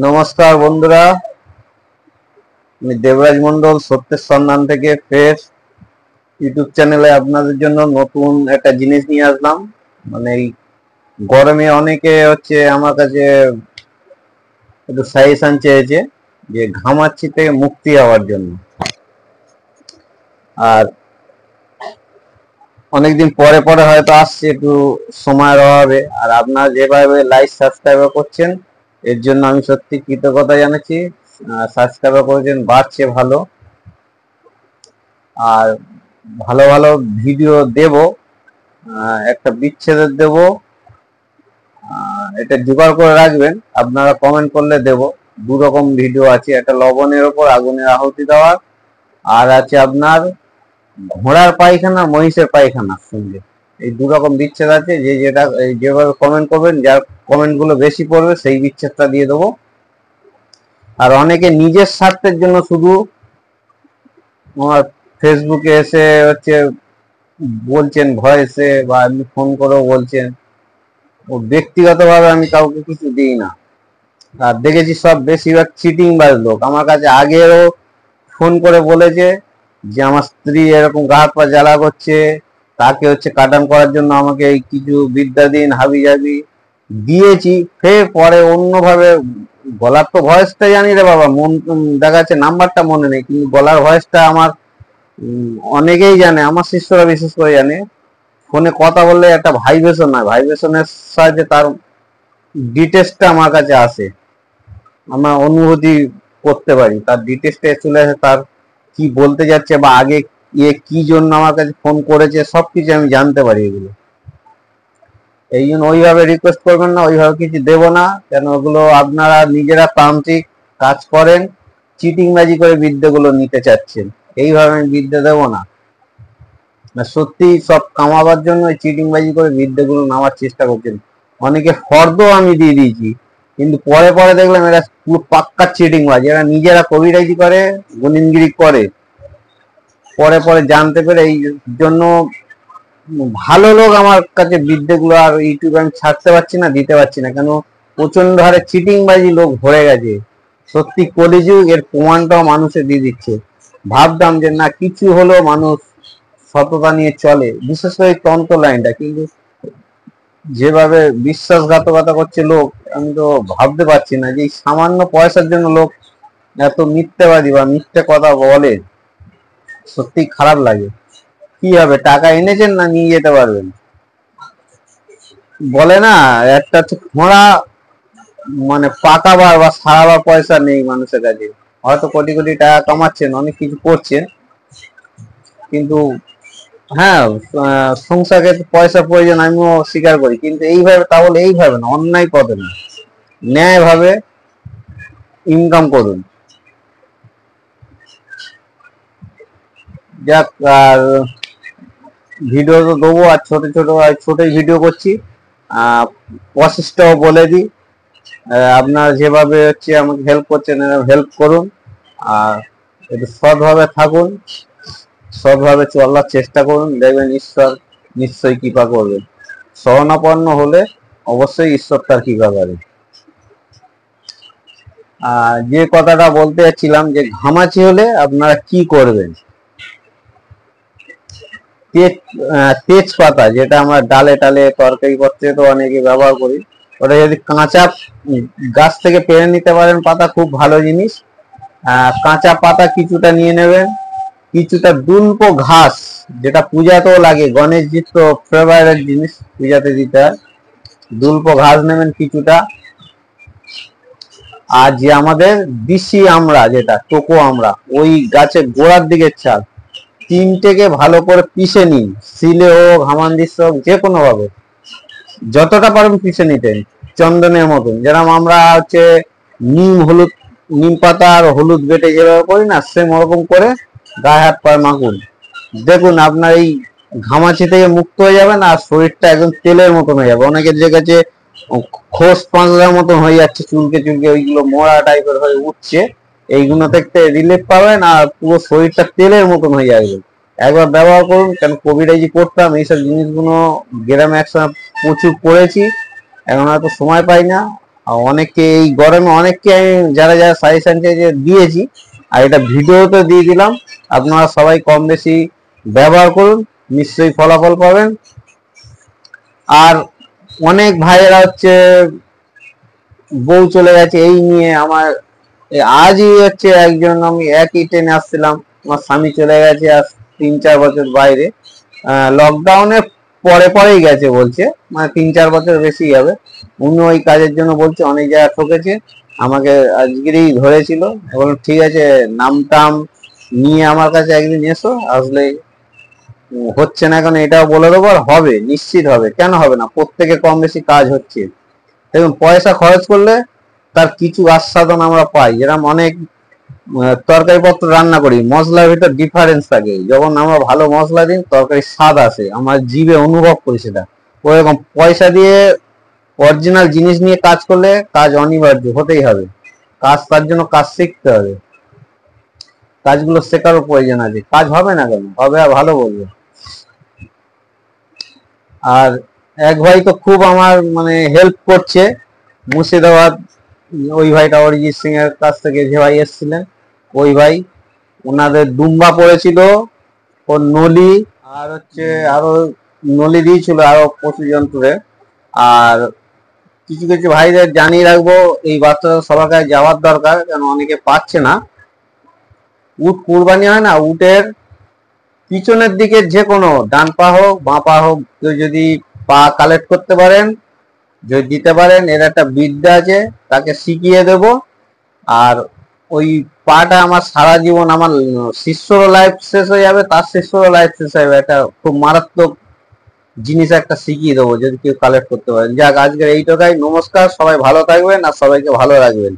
নমস্কার বন্ধুরা, আমি দেবরাজ মন্ডল সত্যের সন্ধান থেকে ফের ইউটিউব চ্যানেলে আপনাদের জন্য নতুন একটা জিনিস নিয়ে আসলাম। মানে এই গরমে অনেকে আমার কাছে একটু সাজেশন চেয়েছে যে ঘামাচ্ছি থেকে মুক্তি হওয়ার জন্য। আর অনেকদিন পরে পরে হয়তো আসছে একটু সময়ের অভাবে, আর আপনারা যেভাবে লাইক সাবস্ক্রাইব করছেন এর জন্য আমি সত্যি কৃতজ্ঞতা জানাচ্ছি। সাবস্ক্রাইব করেছেন, বাড়ছে ভালো। আর ভালো ভালো ভিডিও দেব, একটা বিচ্ছেদের দেব, এটা জোগাড় করে রাখবেন। আপনারা কমেন্ট করলে দেব। দু রকম ভিডিও আছে, একটা লবণের ওপর আগুনের আহুতি দেওয়ার, আর আছে আপনার ঘোড়ার পায়খানা মহিষের পায়খানার সঙ্গে। এই দু রকম বিচ্ছেদ আছে, যেভাবে কমেন্ট করবেন, যার কমেন্ট গুলো বেশি পড়বে সেই বিচ্ছেদটা দিয়ে দেবো। আর অনেকে নিজের স্বার্থের জন্য শুধু আমার ফেসবুকে এসে বলছেন, ভয়েসে বা এমনি ফোন করেও বলছেন। ও ব্যক্তিগতভাবে আমি কাউকে কিছু দিই না। আর দেখেছি সব বেশিরভাগ চিটিং বাজ লোক। আমার কাছে আগেও ফোন করে বলেছে যে আমার স্ত্রী এরকম গা হাত পা জ্বালা করছে, তাকে কাটান করার জন্য আমাকে এই কিছু বিদ্যা দিন, হাবি জাবি দিয়েছি। ফের পরে অন্যভাবে গলার তো ভয়েসটা জানি রে বাবা, দেখা যাচ্ছে নাম্বারটা মনে নেই, কিন্তু গলার ভয়েসটা আমার অনেকেই জানে, আমার শিষ্যরা বিশেষ করে জানে। ফোনে কথা বললে একটা ভাইব্রেশন হয়, ভাইব্রেশনের সাহায্যে তার ডিটেলসটা আমার কাছে আসে, আমরা অনুভূতি করতে পারি। তার ডিটেলসটা চলে আসে, তার কি বলতে যাচ্ছে বা আগে কি জন্য আমার কাছে ফোন করেছে, সবকিছু আমি জানতে পারি এগুলো। এই জন্য ওইভাবে রিকোয়েস্ট করবেন না, ওইভাবে কিছু দেবো না, কেন ওগুলো আপনারা নিজেরা তান্ত্রিক কাজ করেন, চিটিংবাজি করে বিদ্যাগুলো নিতে চাচ্ছেন। এইভাবে আমি বিদ্যা দেবো না। সত্যি সব কামাবার জন্য চিটিংবাজি করে বিদ্যাগুলো নেওয়ার চেষ্টা করছেন। অনেকে ফর্দ আমি দিয়ে দিয়েছি, কিন্তু পরে পরে দেখলাম এরা পুরো পাক্কা চিটিংবাজ। এরা নিজেরা কবিরাজি করে, গুনিনগিরি করে, পরে পরে জানতে পেরে। এই জন্য ভালো লোক আমার কাছে বিদ্যাগুলো আর ইউটিউবে আমি ছাড়তে পারছি না, দিতে পারছি না, কেন প্রচন্ড হারে চিটিংবাজি লোক ভরে গেছে। সত্যি কলিযুগ, এর প্রমাণটাও মানুষে দিয়ে দিচ্ছে। ভাবতাম যে না, কিছু হলো মানুষ সততা নিয়ে চলে, বিশেষ করে তন্ত্র লাইনটা, কিন্তু যেভাবে বিশ্বাসঘাতকতা করছে লোক, আমি তো ভাবতে পারছি না যে সামান্য পয়সার জন্য লোক এত মিথ্যাবাদী বা মিথ্যে কথা বলে। সত্যি খারাপ লাগে। কি হবে, টাকা এনেছেন না নিয়ে যেতে পারবেন? বলে না, একটা খোঁড়া মানে পাকাবার বা সারাবার পয়সা নেই মানুষের কাছে। হয়তো কোটি কোটি টাকা কামাচ্ছেন, অনেক কিছু করছেন, কিন্তু হ্যাঁ, সংসারে পয়সা প্রয়োজন, আমিও স্বীকার করি, কিন্তু এইভাবে, তাহলে এইভাবে না, অন্যায় পথে না, ন্যায় ভাবে ইনকাম করুন। যাক, আর ভিডিও তো দেবো, আর ছোটই ভিডিও করছি। প্রসেসটাও বলে দিই। আপনারা যেভাবে আমাকে হেল্প করছেন, হেল্প করুন, আর একটু সৎভাবে থাকুন, সৎভাবে চলার চেষ্টা করুন, দেখবেন ঈশ্বর নিশ্চয়ই কৃপা করবেন। শরণাপন্ন হলে অবশ্যই ঈশ্বর তার কৃপা করে। যে কথাটা বলতে যাচ্ছিলাম, যে ঘামাচি হলে আপনারা কি করবেন। তেজপাতা, যেটা আমরা ডালে টালে তরকারি পত্রে তো অনেকে ব্যবহার করি, ওটা যদি কাঁচা গাছ থেকে পেরে নিতে পারেন পাতা, খুব ভালো জিনিস। কাঁচা পাতা কিছুটা নিয়ে নেবেন, কিছুটা দুল্প ঘাস, যেটা পূজাতেও লাগে, গণেশজির তো ফেভারিট জিনিস, পূজাতে দিতে হয়। দুল্প ঘাস নেবেন কিছুটা। আর যে আমাদের দিশি আমরা, যেটা টোকো আমরা, ওই গাছের গোড়ার দিকের চাল, তিনটেকে ভালো করে পিষে নিন, শিলে হোক, হামানদিস হোক, যে কোনো ভাবে যতটা পারবেন পিষে নিতেন, চন্দনের মতন। যেরকম আমরা নিম পাতা আর হলুদ বেটে যেভাবে করি না, সেম ওরকম করে গায়ে হাত পায়ে মাখুন। দেখুন আপনার এই ঘামাচি থেকে মুক্ত হয়ে যাবেন, আর শরীরটা একদম তেলের মতন হয়ে যাবে। অনেকের যে কাছে খোস পাঁচলার মতন হয়ে যাচ্ছে, চুলকে চুলকে ওইগুলো মোড়া টাইপের হয়ে উঠছে, এইগুলো থেকে রিলিফ পাবেন, আর পুরো শরীরটা তেলের মতন হয়ে যাবে। একবার ব্যবহার করুন, কেন কবিরাজি করতাম, এইসব জিনিসগুলো গ্রামে একসময় প্রচুর করেছি, এখন হয়তো সময় পাই না। আর অনেককে এই গরমে অনেককে আমি যারা যারা সাজেশন চাইছে দিয়েছি, আর এটা ভিডিওতে দিয়ে দিলাম। আপনারা সবাই কম বেশি ব্যবহার করুন, নিশ্চয়ই ফলাফল পাবেন। আর অনেক ভাইয়েরা হচ্ছে বউ চলে গেছে এই নিয়ে আমার আজই হচ্ছে একজন, আমি একই ট্রেনে আসছিলাম, আমার স্বামী চলে গেছে আজ 3-4 বছর বাইরে, লকডাউনের পরে পরেই গেছে বলছে, মানে 3-4 বছর বেশি হবে। উনি ওই কাজের জন্য বলছে অনেক জায়গায় ঠকেছে, আমাকে আজকেরই ধরেছিল। বললাম ঠিক আছে, নাম টাম নিয়ে আমার কাছে একদিন এসো, আসলে হচ্ছে না কেন এটাও বলে দেবো, আর হবে, নিশ্চিত হবে, কেন হবে না, প্রত্যেকে কম বেশি কাজ হচ্ছে। দেখুন পয়সা খরচ করলে তার কিছু আস্বাদন আমরা পাই, যেরকম অনেক তরকারি পত্র রান্না করি, মশলার ভিতর ডিফারেন্স থাকে, যখন আমরা ভালো মশলা দিই তরকারি স্বাদ আসে, আমার জিভে অনুভব করি সেটা। ওরকম পয়সা দিয়ে অরিজিনাল জিনিস নিয়ে কাজ করলে কাজ অনিবার্য হতেই হবে, কাজ তার জন্য কাজ শিখতে হবে, কাজগুলো শেখারও প্রয়োজন আছে, কাজ হবে না কেন হবে, আর ভালো বলবে। আর এক ভাই তো খুব আমার মানে হেল্প করছে, মুর্শিদাবাদ, ওই ভাইটা অরিজিৎ সিং এর কাছ থেকে যে ভাই এসেছিলেন, ওই ভাই, ওনাদের দুম্বা পড়েছিল, ওর নলি, আর হচ্ছে আরো নলি দিয়েছিল আরো পশু জন্তুরে। আর কিছু কিছু ভাইদের জানিয়ে রাখবো, এই বাচ্চারা সবার কাছে যাওয়ার দরকার, কেন অনেকে পাচ্ছে না। উট কুরবানি হয় না, উটের পিছনের দিকে যে কোনো ডান পা হোক বাঁ পা হোক, কেউ যদি পা কালেক্ট করতে পারেন, যদি দিতে পারেন, এর একটা বিদ্যা আছে, তাকে শিখিয়ে দেব। আর ওই পাটা আমার সারা জীবন, আমার শিষ্যরও লাইফ শেষ হয়ে যাবে, তার শিষ্যরও লাইফ শেষ হয়ে যাবে, এটা খুব মারাত্মক জিনিস একটা শিখিয়ে দেবো যদি কেউ কালেক্ট করতে পারেন। যাক, আজকের এইটুকাই, নমস্কার, সবাই ভালো থাকবেন আর সবাইকে ভালো রাখবেন।